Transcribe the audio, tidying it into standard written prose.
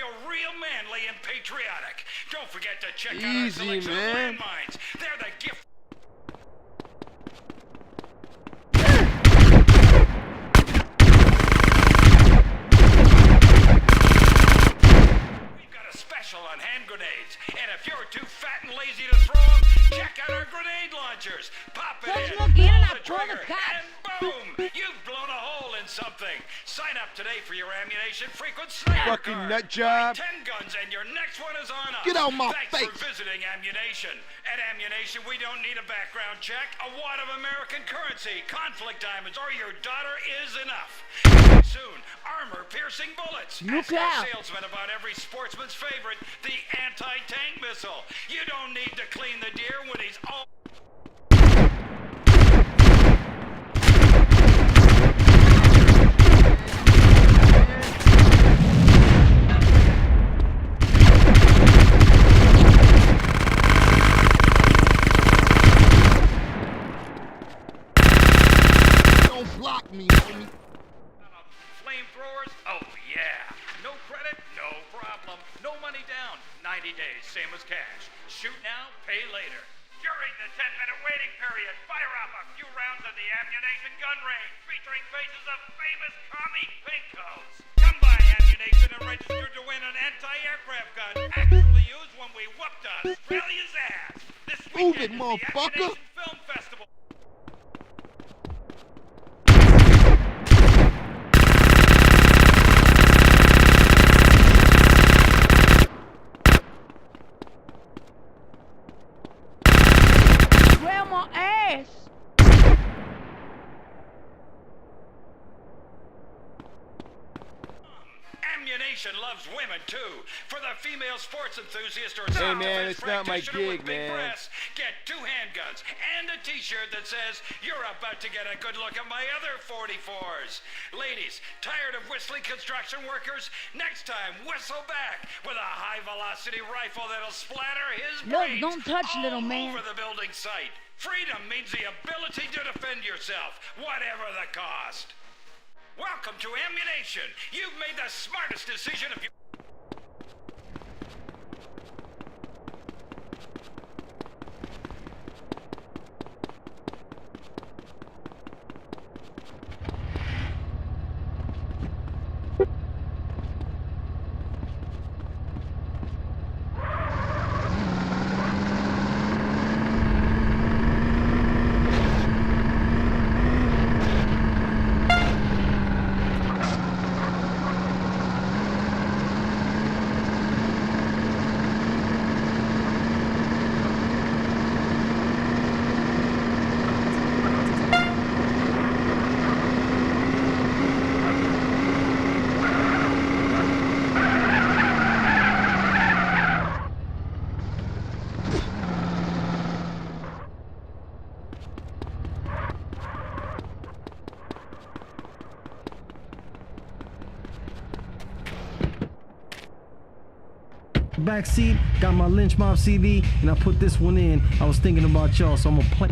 feel real manly and patriotic. Don't forget to check out our selection of landmines. They're the gift. We've got a special on hand grenades, and if you're too fat and lazy to throw them, check out our grenade launchers. Pop it in, pull the trigger, and boom! You've blown a hole in something. Sign up today for your ammunition frequent sniper fucking card. nut job. 10 guns and your next one is on us. Get out my Thanks face. for visiting Ammunition. At Ammunition, we don't need a background check, a wad of American currency, conflict diamonds, or your daughter is enough. Soon, armor-piercing bullets. Ask our salesman about every sportsman's favorite, the anti-tank missile. You don't need to clean the deer when he's all... Block me, homie. Flamethrowers? Oh, yeah. No credit? No problem. No money down. 90 days, same as cash. Shoot now, pay later. During the 10-minute waiting period, fire off a few rounds of the ammunition gun range, featuring faces of famous commie pinkos. Come by Ammunition and register to win an anti-aircraft gun actually used when we whooped Australia's ass. This weekend is the Ammunition Film Festival. My ass. Ammunition loves women too. For the female sports enthusiast or hey man, it's not my gig, man. Press, get 2 handguns and a t-shirt that says you're about to get a good look at my other 44s. Ladies, tired of whistling construction workers? Next time, whistle back with a high-velocity rifle that'll splatter his brains don't touch, all little man. over the building site. Freedom means the ability to defend yourself, whatever the cost. Welcome to Ammunition. You've made the smartest decision of your... Backseat, got my Lynch Mob CD, and I put this one in. I was thinking about y'all, so I'm gonna play.